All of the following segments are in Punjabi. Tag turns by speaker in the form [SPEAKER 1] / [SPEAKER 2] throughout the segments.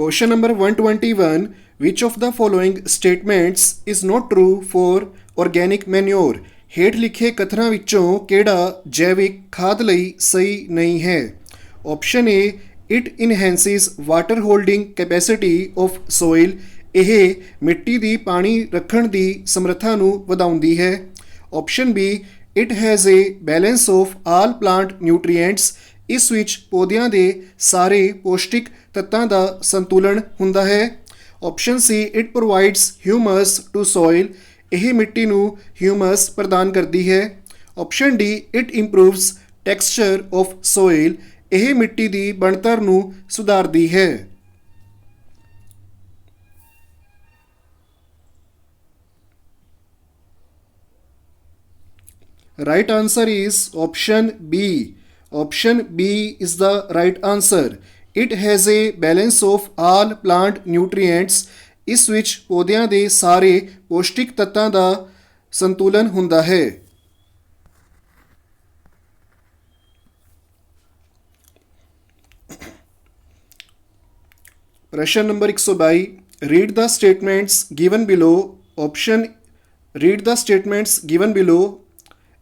[SPEAKER 1] Question number 121. Which of the following statements is not true for organic manure? ਹੇਠ ਲਿਖੇ ਕਥਨਾਂ ਵਿੱਚੋਂ ਕਿਹੜਾ ਜੈਵਿਕ ਖਾਦ ਲਈ ਸਹੀ ਨਹੀਂ ਹੈ? Option A, it enhances water holding capacity of soil. ਇਹ ਮਿੱਟੀ ਦੀ ਪਾਣੀ ਰੱਖਣ ਦੀ ਸਮਰੱਥਾ ਨੂੰ ਵਧਾਉਂਦੀ ਹੈ। Option B, it has A balance of all plant nutrients. ਇਸ ਵਿੱਚ ਪੌਦਿਆਂ ਦੇ ਸਾਰੇ ਪੌਸ਼ਟਿਕ ਤੱਤਾਂ ਦਾ ਸੰਤੁਲਨ ਹੁੰਦਾ ਹੈ। Option C, it provides humus to soil. ਇਹ ਮਿੱਟੀ ਨੂੰ ਹਿਊਮਸ ਪ੍ਰਦਾਨ ਕਰਦੀ ਹੈ। Option D, it improves texture of soil. ਇਹ ਮਿੱਟੀ ਦੀ ਬਣਤਰ ਨੂੰ ਸੁਧਾਰਦੀ ਹੈ। Right answer is option B. Option B is the right answer. It has a balance of all plant nutrients. ਇਸ ਵਿੱਚ ਪੌਦਿਆਂ ਦੇ ਸਾਰੇ ਪੌਸ਼ਟਿਕ ਤੱਤਾਂ ਦਾ ਸੰਤੁਲਨ ਹੁੰਦਾ ਹੈ। ਪ੍ਰਸ਼ਨ number 122. Read the statements given below. Option, read the statements given below.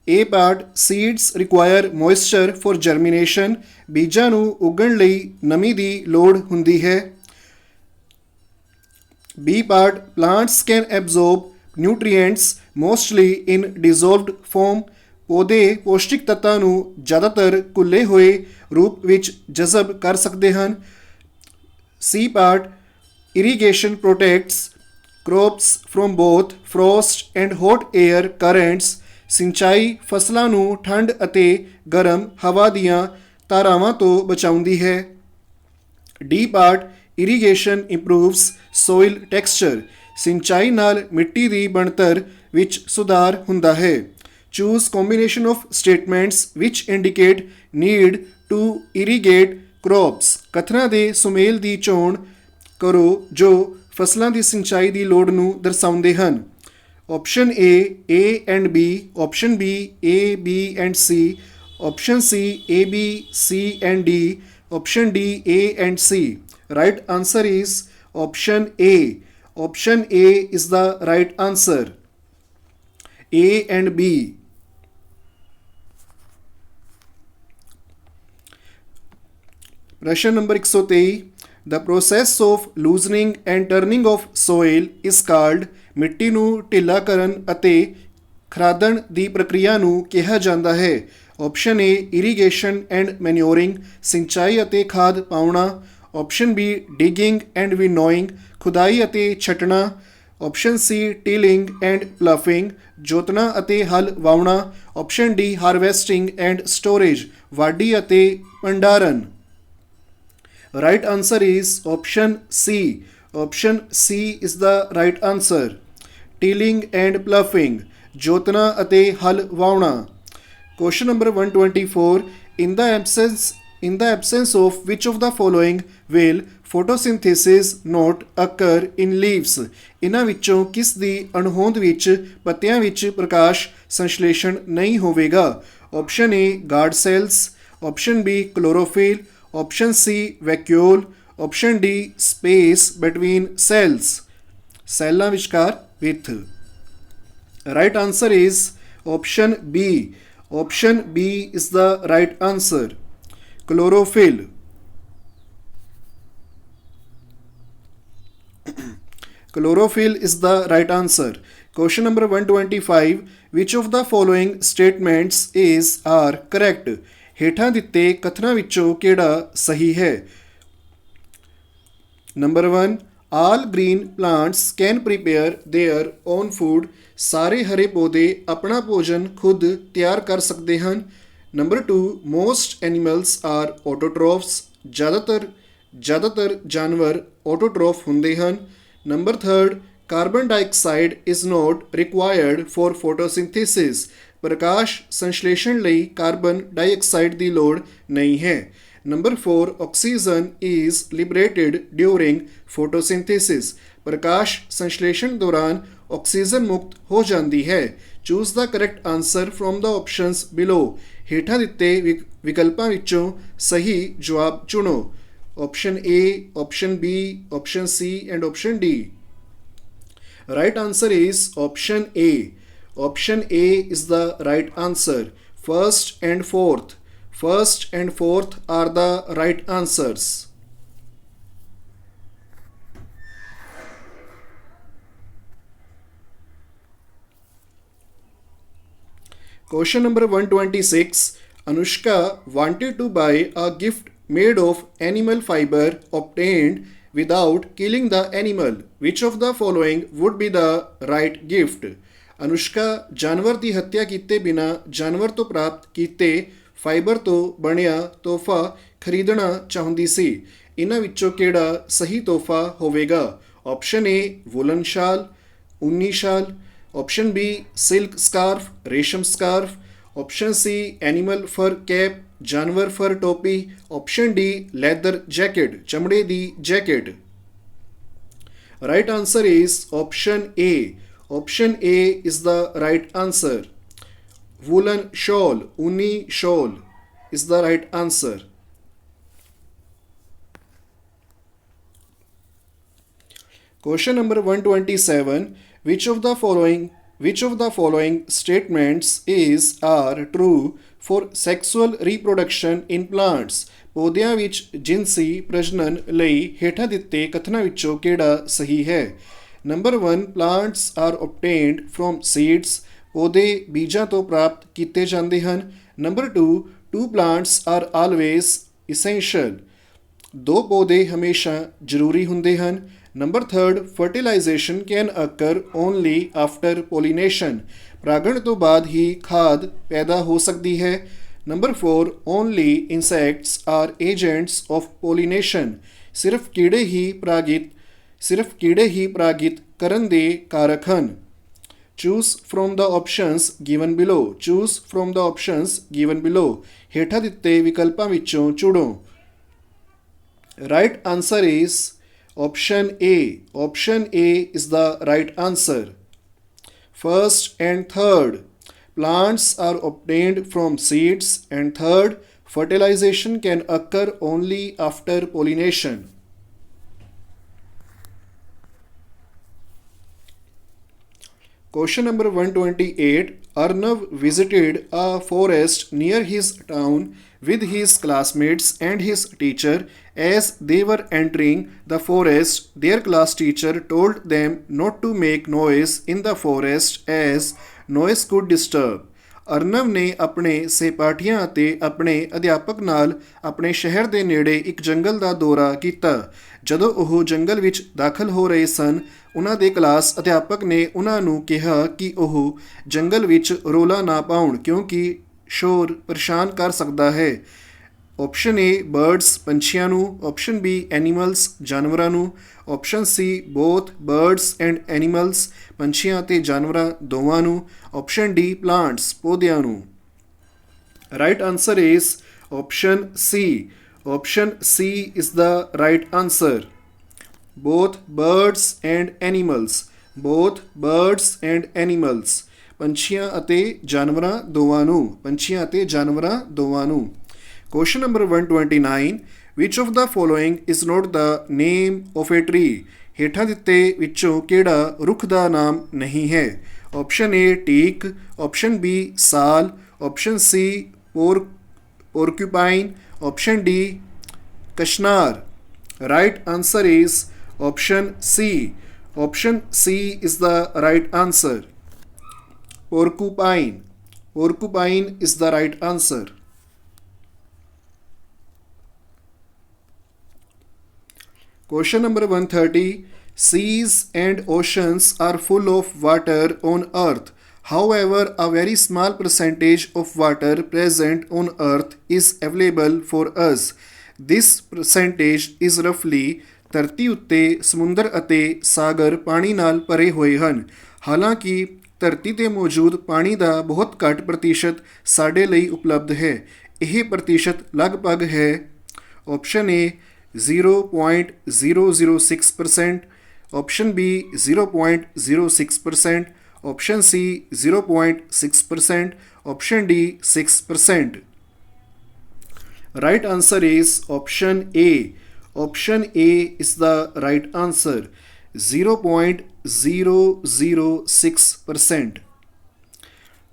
[SPEAKER 1] A part, seeds require moisture for germination. ਬੀਜਾਂ ਨੂੰ ਉਗਣ ਲਈ ਨਮੀ ਦੀ ਲੋੜ ਹੁੰਦੀ ਹੈ। B part, plants can absorb nutrients mostly in dissolved form. ਪੌਦੇ ਪੌਸ਼ਟਿਕ ਤੱਤਾਂ ਨੂੰ ਜ਼ਿਆਦਾਤਰ ਘੁਲੇ ਹੋਏ ਰੂਪ ਵਿੱਚ ਜਜ਼ਬ ਕਰ ਸਕਦੇ ਹਨ। C part, irrigation protects crops from both frost and hot air currents. ਸਿੰਚਾਈ ਫਸਲਾਂ ਨੂੰ ਠੰਡ ਅਤੇ ਗਰਮ ਹਵਾ ਦੀਆਂ ਧਾਰਾਵਾਂ ਤੋਂ ਬਚਾਉਂਦੀ ਹੈ। D part, irrigation improves soil texture. ਸਿੰਚਾਈ ਨਾਲ ਮਿੱਟੀ ਦੀ ਬਣਤਰ ਵਿੱਚ ਸੁਧਾਰ ਹੁੰਦਾ ਹੈ। Choose combination of statements which indicate need to irrigate crops. ਕਥਨਾਂ ਦੇ ਸੁਮੇਲ ਦੀ ਚੋਣ ਕਰੋ ਜੋ ਫਸਲਾਂ ਦੀ ਸਿੰਚਾਈ ਦੀ ਲੋੜ ਨੂੰ ਦਰਸਾਉਂਦੇ ਹਨ। Option A, A and B. Option B, A, B and C. Option C, A, B, C and D. Option D, A and C. Right answer is option A. Option A is the right answer. A and B. प्रश्न number 123. The process of loosening and turning of soil is called. ਮਿੱਟੀ ਨੂੰ ਢਿੱਲਾ ਕਰਨ ਅਤੇ ਖਰਾਦਣ ਦੀ ਪ੍ਰਕਿਰਿਆ ਨੂੰ ਕਿਹਾ ਜਾਂਦਾ ਹੈ। Option A, irrigation and manuring. ਸਿੰਚਾਈ ਅਤੇ ਖਾਦ ਪਾਉਣਾ। Option B, digging and winnowing. ਖੁਦਾਈ ਅਤੇ ਛੱਟਣਾ। Option C, ਟਿਲਿੰਗ and ਪਲਫਿੰਗ। ਜੋਤਣਾ ਅਤੇ ਹਲ ਵਾਉਣਾ। Option D, harvesting and storage. ਵਾਢੀ ਅਤੇ ਭੰਡਾਰਨ। Right answer is option C. Option C is the right answer. Tilling and ploughing. ਜੋਤਣਾ ਅਤੇ ਹਲ ਵਾਉਣਾ। Question number 124. In the absence of which of the following will photosynthesis not occur in leaves? ਇਹਨਾਂ ਵਿੱਚੋਂ ਕਿਸ ਦੀ ਅਣਹੋਂਦ ਵਿੱਚ ਪੱਤਿਆਂ ਵਿੱਚ ਪ੍ਰਕਾਸ਼ ਸੰਸ਼ਲੇਸ਼ਣ ਨਹੀਂ ਹੋਵੇਗਾ? Option A, guard cells. Option B, chlorophyll. Option C, vacuole. Option D, space between cells. ਸੈੱਲਾਂ ਵਿਚਕਾਰ ਵਿੱਥ। Right answer is option B. Option B is the right answer. Chlorophyll. Chlorophyll is the right answer. Question number 125. Which of the following statements are correct? ਹੇਠਾਂ ਦਿੱਤੇ ਕਥਨਾਂ ਵਿੱਚੋਂ ਕਿਹੜਾ ਸਹੀ ਹੈ? Number 1, all green plants can prepare their own food. ਸਾਰੇ ਹਰੇ ਪੌਦੇ ਆਪਣਾ ਭੋਜਨ ਖੁਦ ਤਿਆਰ ਕਰ ਸਕਦੇ ਹਨ। Number 2, most animals are autotrophs. ਜ਼ਿਆਦਾਤਰ ਜਾਨਵਰ ਆਟੋਟ੍ਰੋਫ ਹੁੰਦੇ ਹਨ। Number 3, carbon dioxide is not required for photosynthesis. ਪ੍ਰਕਾਸ਼ ਸੰਸ਼ਲੇਸ਼ਣ ਲਈ ਕਾਰਬਨ ਡਾਈਆਕਸਾਈਡ ਦੀ ਲੋੜ ਨਹੀਂ ਹੈ। Number 4, oxygen is liberated during photosynthesis. ਪ੍ਰਕਾਸ਼ ਸੰਸ਼ਲੇਸ਼ਣ ਦੌਰਾਨ ਆਕਸੀਜਨ ਮੁਕਤ ਹੋ ਜਾਂਦੀ ਹੈ। Choose the correct answer from the options below. ਹੇਠਾਂ ਦਿੱਤੇ ਵਿਕਲਪਾਂ ਵਿੱਚੋਂ ਸਹੀ ਜਵਾਬ ਚੁਣੋ। Option A, option B, option C, and option D. Right answer is option A. Option A is the right answer. First and fourth. First and fourth are the right answers. Question number 126. Anushka wanted to buy a gift made of animal fiber obtained without killing the animal. Which of the following would be the right gift? Anushka ਜਾਨਵਰ ਦੀ ਹੱਤਿਆ ਕੀਤੇ ਬਿਨਾ ਜਾਨਵਰ ਤੋਂ ਪ੍ਰਾਪਤ ਕੀਤੇ ਫਾਈਬਰ ਤੋਂ ਬਣਿਆ ਤੋਹਫਾ ਖਰੀਦਣਾ ਚਾਹੁੰਦੀ ਸੀ। ਇਹਨਾਂ ਵਿੱਚੋਂ ਕਿਹੜਾ ਸਹੀ ਤੋਹਫਾ ਹੋਵੇਗਾ? ਆਪਸ਼ਨ ਏ ਵੂਲਨ ਸ਼ਾਲ, ਉੱਨੀ ਸ਼ਾਲ, ਆਪਸ਼ਨ ਬੀ ਸਿਲਕ ਸਕਾਰਫ, ਰੇਸ਼ਮ ਸਕਾਰਫ, ਆਪਸ਼ਨ ਸੀ ਐਨੀਮਲ ਫਰ ਕੈਪ, ਜਾਨਵਰ ਫਰ ਟੋਪੀ, ਆਪਸ਼ਨ ਡੀ ਲੈਦਰ ਜੈਕਟ, ਚਮੜੇ ਦੀ jacket. Right answer is option A. Option A is the right answer. Woolen shawl, uni shawl is the right answer. Question number 127. Which of the following statements are true for sexual reproduction in plants? ਪੌਦਿਆਂ ਵਿੱਚ ਜਿਨਸੀ ਪ੍ਰਜਨਨ ਲਈ ਹੇਠਾਂ ਦਿੱਤੇ ਕਥਨਾਂ ਵਿੱਚੋਂ ਕਿਹੜਾ ਸਹੀ ਹੈ? Number 1 plants are obtained from seeds, ਪੌਦੇ ਬੀਜਾਂ ਤੋਂ ਪ੍ਰਾਪਤ ਕੀਤੇ ਜਾਂਦੇ ਹਨ। Number 2 two plants are always essential, ਦੋ ਪੌਦੇ ਹਮੇਸ਼ਾ ਜ਼ਰੂਰੀ ਹੁੰਦੇ ਹਨ। Number 3 fertilisation can occur only after pollination, ਪਰਾਗਣ ਤੋਂ ਬਾਅਦ ਹੀ ਖਾਦ ਪੈਦਾ ਹੋ ਸਕਦੀ ਹੈ। Number 4 only insects are agents of pollination, ਸਿਰਫ ਕੀੜੇ ਹੀ ਪਰਾਗਿਤ ਕਰਨ ਦੇ ਕਾਰਕ ਹਨ। Choose from the options given below, choose from the options given below, ਹੇਠਾਂ ਦਿੱਤੇ ਵਿਕਲਪਾਂ ਵਿੱਚੋਂ ਚੁਣੋ। Right answer is option A. Option A is the right answer. First and third plants are obtained from seeds, and third fertilization can occur only after pollination. Question number 128. Arnav visited a forest near his town with his classmates and his teacher. As they were entering the forest, their class teacher told them not to make noise in the forest as noise could disturb. ਅਰਨਵ ਨੇ ਆਪਣੇ ਸਹਿਪਾਠੀਆਂ ਅਤੇ ਆਪਣੇ ਅਧਿਆਪਕ ਨਾਲ ਆਪਣੇ ਸ਼ਹਿਰ ਦੇ ਨੇੜੇ ਇੱਕ ਜੰਗਲ ਦਾ ਦੌਰਾ ਕੀਤਾ। ਜਦੋਂ ਉਹ ਜੰਗਲ ਵਿੱਚ ਦਾਖਲ ਹੋ ਰਹੇ ਸਨ, ਉਹਨਾਂ ਦੇ ਕਲਾਸ ਅਧਿਆਪਕ ਨੇ ਉਹਨਾਂ ਨੂੰ ਕਿਹਾ ਕਿ ਉਹ ਜੰਗਲ ਵਿੱਚ ਰੌਲਾ ਨਾ ਪਾਉਣ ਕਿਉਂਕਿ ਸ਼ੋਰ ਪਰੇਸ਼ਾਨ ਕਰ ਸਕਦਾ ਹੈ। ਆਪਸ਼ਨ ਏ ਬਰਡਸ ਪੰਛੀਆਂ ਨੂੰ, ਆਪਸ਼ਨ ਬੀ ਐਨੀਮਲਸ ਜਾਨਵਰਾਂ ਨੂੰ, option C both birds and animals ਪੰਛੀਆਂ ਅਤੇ ਜਾਨਵਰਾਂ ਦੋਵਾਂ ਨੂੰ, ਆਪਸ਼ਨ ਡੀ ਪਲਾਂਟਸ ਪੌਦਿਆਂ ਨੂੰ। Right answer is option C. Option C is the right answer. Both birds and animals, both birds and animals ਪੰਛੀਆਂ ਅਤੇ ਜਾਨਵਰਾਂ ਦੋਵਾਂ ਨੂੰ, ਪੰਛੀਆਂ ਅਤੇ ਜਾਨਵਰਾਂ ਦੋਵਾਂ ਨੂੰ। Question number 129. Which of the following is not the name of a tree? ਹੇਠਾਂ ਦਿੱਤੇ ਵਿੱਚੋਂ ਕਿਹੜਾ ਰੁੱਖ ਦਾ ਨਾਮ ਨਹੀਂ ਹੈ? Option A teak, option B sal, option C porcupine, option D kachnar. Right answer is option C. Option C is the right answer. Porcupine, porcupine is the right answer. Question number 130. Seas and oceans are full of water on earth. However, a very small percentage of water present on earth is available for us. This percentage is roughly ਧਰਤੀ ਉੱਤੇ ਸਮੁੰਦਰ ਅਤੇ ਸਾਗਰ ਪਾਣੀ ਨਾਲ ਭਰੇ ਹੋਏ ਹਨ। ਹਾਲਾਂਕਿ ਧਰਤੀ 'ਤੇ ਮੌਜੂਦ ਪਾਣੀ ਦਾ ਬਹੁਤ ਘੱਟ ਪ੍ਰਤੀਸ਼ਤ ਸਾਡੇ ਲਈ ਉਪਲਬਧ ਹੈ। ਇਹ ਪ੍ਰਤੀਸ਼ਤ ਲਗਭਗ ਹੈ। Option A 0.006%, option B 0.06%, option C 0.6%, option D 6%. Right answer is option A. Option A is the right answer, 0.006%.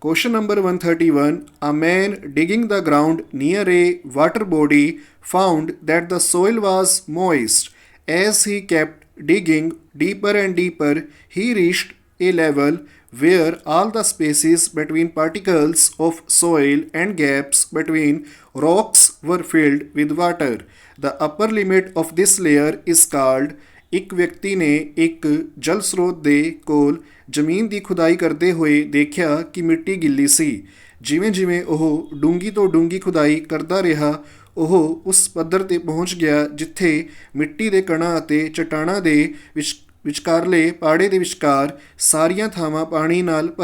[SPEAKER 1] Question number 131. A man digging the ground near a water body found that the soil was moist. As he kept digging deeper and deeper, he reached a level where all the spaces between particles of soil and gaps between rocks were filled with water. The upper limit of this layer is called. ਇੱਕ ਵਿਅਕਤੀ ਨੇ ਇੱਕ ਜਲ ਸਰੋਤ ਦੇ ਕੋਲ ਜ਼ਮੀਨ ਦੀ ਖੁਦਾਈ ਕਰਦੇ ਹੋਏ ਦੇਖਿਆ ਕਿ ਮਿੱਟੀ ਗਿੱਲੀ ਸੀ। ਜਿਵੇਂ ਜਿਵੇਂ ਉਹ ਡੂੰਘੀ ਤੋਂ ਡੂੰਘੀ ਖੁਦਾਈ ਕਰਦਾ ਰਿਹਾ, ਉਹ ਉਸ ਪੱਧਰ 'ਤੇ ਪਹੁੰਚ ਗਿਆ ਜਿੱਥੇ ਮਿੱਟੀ ਦੇ ਕਣਾਂ ਅਤੇ ਚਟਾਨਾਂ ਦੇ ਵਿਚਕਾਰਲੇ ਪਾੜੇ ਦੇ ਵਿਚਕਾਰ ਸਾਰੀਆਂ ਥਾਵਾਂ ਪਾਣੀ ਨਾਲ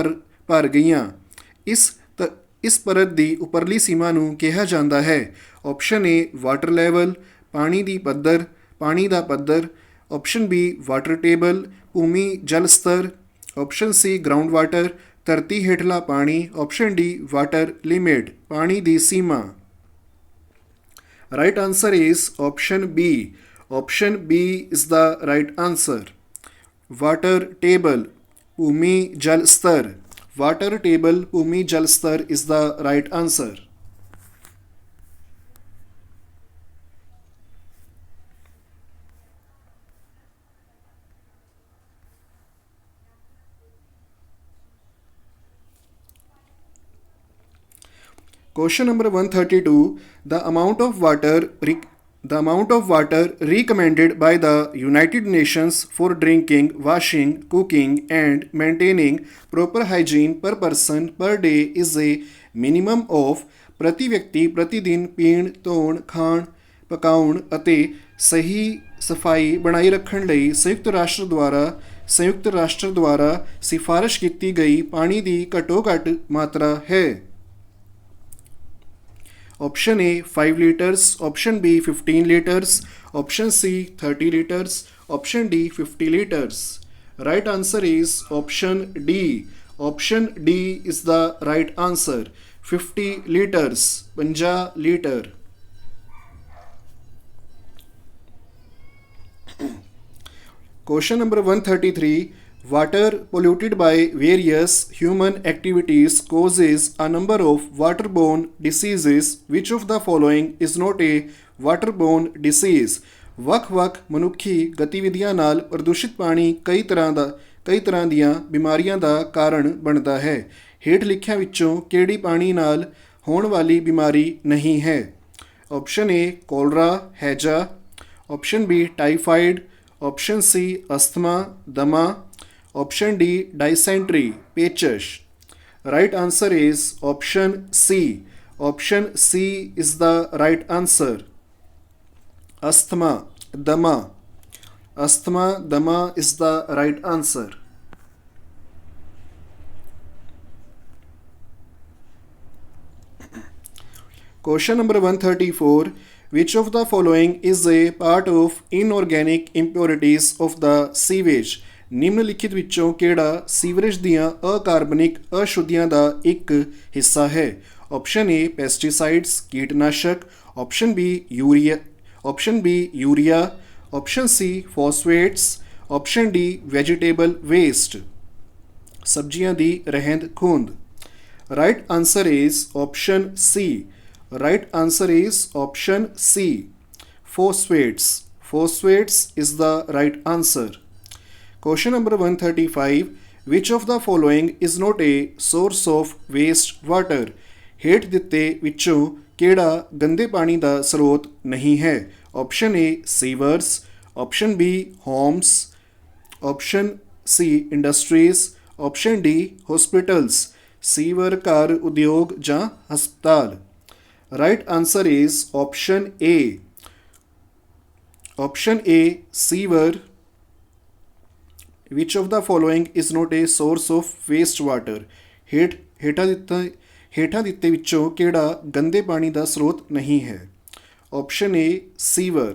[SPEAKER 1] ਭਰ ਗਈਆਂ। ਇਸ ਪਰਤ ਦੀ ਉੱਪਰਲੀ ਸੀਮਾ ਨੂੰ ਕਿਹਾ ਜਾਂਦਾ ਹੈ। ਆਪਸ਼ਨ ਏ ਵਾਟਰ ਲੈਵਲ, ਪਾਣੀ ਦਾ ਪੱਧਰ। ਆਪਸ਼ਨ ਬੀ ਵਾਟਰ ਟੇਬਲ, ਭੂਮੀ ਜਲ ਸਤਰ। ਆਪਸ਼ਨ ਸੀ ਗਰਾਊਂਡ ਵਾਟਰ, ਧਰਤੀ ਹੇਠਲਾ ਪਾਣੀ। ਆਪਸ਼ਨ ਡੀ ਵਾਟਰ ਲਿਮਿਟ, ਪਾਣੀ ਦੀ ਸੀਮਾ। Right answer is option B. Option B is the right answer. Water table, ਭੂਮੀ ਜਲ ਸਤਰ। ਵਾਟਰ ਟੇਬਲ, ਭੂਮੀ ਜਲ ਸਤਰ is the right answer. Question number 132. The amount of water recommended by the United Nations for drinking, washing, cooking and maintaining proper hygiene per person per day is a minimum of ਪ੍ਰਤੀ ਵਿਅਕਤੀ ਪ੍ਰਤੀ ਦਿਨ ਪੀਣ, ਧੋਣ, ਖਾਣ, ਪਕਾਉਣ ਅਤੇ ਸਹੀ ਸਫਾਈ ਬਣਾਈ ਰੱਖਣ ਲਈ ਸੰਯੁਕਤ ਰਾਸ਼ਟਰ ਦੁਆਰਾ ਸਿਫਾਰਿਸ਼ ਕੀਤੀ ਗਈ ਪਾਣੀ ਦੀ ਘੱਟੋ ਘੱਟ ਮਾਤਰਾ ਹੈ। Option A 5 liters, option B 15 liters, option C 30 liters, option D 50 liters. Right answer is option D. Option D is the right answer. 50 liters, 50 liter. Question number 133. Water polluted by various human activities causes a number of waterborne diseases. Which of the following is not a waterborne disease? ਵੱਖ-ਵੱਖ ਮਨੁੱਖੀ ਗਤੀਵਿਧੀਆਂ ਨਾਲ ਪ੍ਰਦੂਸ਼ਿਤ ਪਾਣੀ ਕਈ ਤਰ੍ਹਾਂ ਦੀਆਂ ਬਿਮਾਰੀਆਂ ਦਾ ਕਾਰਨ ਬਣਦਾ ਹੈ। ਹੇਠ ਲਿਖਿਆਂ ਵਿੱਚੋਂ ਕਿਹੜੀ ਪਾਣੀ ਨਾਲ ਹੋਣ ਵਾਲੀ ਬਿਮਾਰੀ ਨਹੀਂ ਹੈ? ਆਪਸ਼ਨ ਏ ਕੋਲਰਾ, ਹੈਜਾ। Option B typhoid. Option C asthma, ਦਮਾ। Option D dysentery, पेचश. Right answer is option C. Option C is the right answer. Asthma, dama. Asthma, dama is the right answer. Question number 134. Which of the following is a part of inorganic impurities of the sewage? ਨਿਮਨਲਿਖਿਤ ਵਿੱਚੋਂ ਕਿਹੜਾ ਸੀਵਰੇਜ ਦੀਆਂ ਅਕਾਰਬਨਿਕ ਅਸ਼ੁੱਧੀਆਂ ਦਾ ਇੱਕ ਹਿੱਸਾ ਹੈ? ਆਪਸ਼ਨ ਏ ਪੈਸਟੀਸਾਈਡਸ, ਕੀਟਨਾਸ਼ਕ। Option B urea. Option C phosphates. Option D vegetable waste, ਸਬਜ਼ੀਆਂ ਦੀ ਰਹਿੰਦ ਖੂੰਹਦ। Right answer is option C. Right answer is option C, phosphates. Phosphates is the right answer. Question number 135. Which of the following is not a source of waste water? ਹੇਠ ਦਿੱਤੇ ਵਿੱਚੋਂ ਕਿਹੜਾ ਗੰਦੇ ਪਾਣੀ ਦਾ ਸਰੋਤ ਨਹੀਂ ਹੈ? Option A sewers. Option B homes. Option C industries. Option D hospitals, sewer ਘਰ, ਉਦਯੋਗ ਜਾਂ ਹਸਪਤਾਲ। Right answer is option A. Option A sewer. Which of the following is not a source of waste water? ਹੇਠਾਂ ਦਿੱਤੇ ਵਿੱਚੋਂ ਕਿਹੜਾ ਗੰਦੇ ਪਾਣੀ ਦਾ ਸਰੋਤ ਨਹੀਂ ਹੈ? Option A sewer.